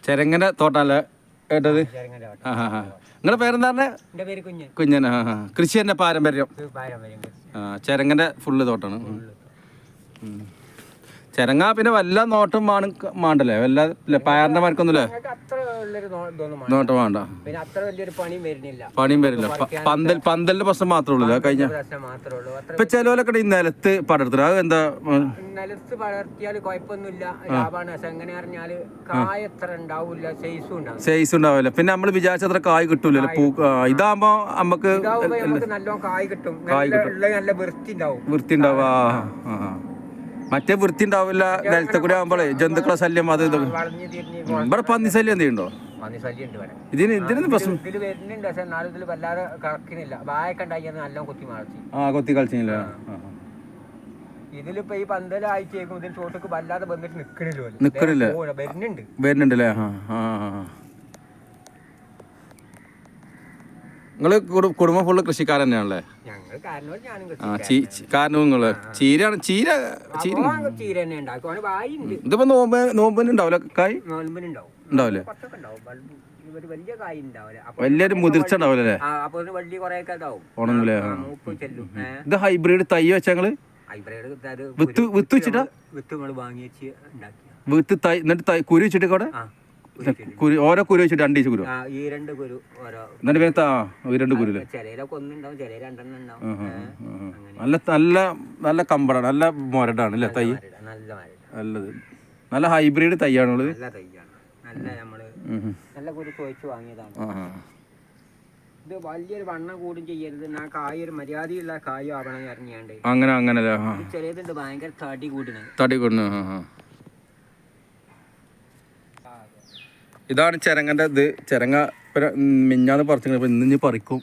ചെരങ്ങനെ തോട്ടല്ലേ കേട്ടത്? ആ ഹാ ഹാ. നിങ്ങളുടെ പേരെന്താ പറഞ്ഞേ? കുഞ്ഞൻ. ആ ഹാ. കൃഷി തന്നെ പാരമ്പര്യം. ആ ചെരങ്ങൻ്റെ ഫുള്ള് തോട്ടാണ്. ചെരങ്ങ പിന്നെ വല്ല നോട്ടം മാണ്ടല്ലേ, വല്ല പയറിന്റെ മരക്കൊന്നുമില്ലേ? നോട്ടം വേണ്ട, പണിയും വരില്ല. പന്തലിന്റെ പ്രശ്നം മാത്രമേ ഉള്ളൂ കഴിഞ്ഞ. ഇപ്പൊ ചിലവരൊക്കെ ഈ നിലത്ത് പടർത്തുക, അത് എന്താ? നിലത്ത് പടർത്തിയാൽ കുഴപ്പമൊന്നുമില്ല, ലാഭമാണ്. പക്ഷെ എങ്ങനെ പറഞ്ഞാല് കായ എത്ര ഉണ്ടാവില്ല, സൈസ് ഉണ്ടാവില്ല. പിന്നെ നമ്മൾ വിചാരിച്ചത്ര കായ് കിട്ടൂലല്ലോ. ഇതാകുമ്പോ നമുക്ക് നല്ലോണം കായ് കിട്ടും, നല്ല വൃത്തി ഉണ്ടാവും. മറ്റേ വൃത്തി ഉണ്ടാവില്ല. നിലത്തെ കൂടെ ആകുമ്പോഴേ ജന്തുക്കളെ ശല്യം അത് ഇതൊക്കെ. ഇവിടെ പന്നി ശല്യം എന്തെയുണ്ടോ? ഇതിന് പ്രശ്നം വരുന്നുണ്ട്, പക്ഷെ എന്നാലും ഇതിൽ വല്ലാതെ കറക്കുന്നില്ല. വായൊക്കെ ഉണ്ടാക്കിയത് നല്ല കൊത്തി കളിച്ചില്ല. ഇതിലിപ്പോ ഈ പന്തലായിട്ടേക്കും ഇതിന് ചോട്ടക്ക് വല്ലാതെ വന്നിട്ട് നിക്കണില്ല. വരുന്നുണ്ടല്ലേ? നിങ്ങള് കുടുംബം ഫുള്ള് കൃഷിക്കാരൻ തന്നെയാണല്ലേ? കാരണം നിങ്ങള് ചീര തന്നെ ഉണ്ടാക്കും. ഇതിപ്പോ നോമ്പിന് ഉണ്ടാവില്ല കായ്? ഉണ്ടാവില്ലേ? വലിയൊരു മുതിർച്ച ഉണ്ടാവില്ലേ? ഉണങ്ങൂലേ? ഇത് ഹൈബ്രിഡ് തൈ വെച്ചാ ഞങ്ങള് വിത്ത് വെച്ചിട്ടാ? വിത്ത് തൈ എന്നിട്ട് കുരു വെച്ചിട്ട് കൂടെ ഓരോ കുരു വെച്ചിട്ട് 2 കുരു എന്നിട്ട് പിന്നെ 2 കുരു. നല്ല നല്ല നല്ല കമ്പടാണ്, നല്ല മൊരടാണ് അല്ലേ തൈ? നല്ലത്, നല്ല ഹൈബ്രിഡ് തൈയാണുള്ളത്. ഇത് വലിയൊരു വണ്ണം കൂടും ചെയ്യരുത്, കായ ഒരു മര്യാദയുള്ള കായും ആവണം ഇറങ്ങിയാണ്ട്. അങ്ങനെ ചിലതുണ്ട് ഭയങ്കര തടി കൂടുന്നു. ഇതാണ് ചെരങ്ങൻ്റെ ഇത്. ചെരങ്ങ മിഞ്ഞാന്ന് പറിച്ചു, ഇപ്പം ഇന്ന് പറിക്കും.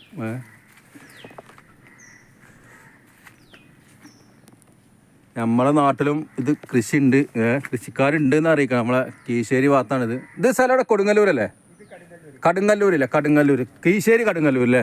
നമ്മളെ നാട്ടിലും ഇത് കൃഷി ഉണ്ട്, കൃഷിക്കാരുണ്ട് എന്ന് അറിയിക്കാം. നമ്മളെ കീശ്ശേരി ഭാഗത്താണിത്. ഇത് സ്ഥലം ഇവിടെ കൊടുങ്ങല്ലൂരല്ലേ? കടുങ്ങല്ലൂരില്ലേ? കീശ്ശേരി കടുങ്ങല്ലൂർ അല്ലേ?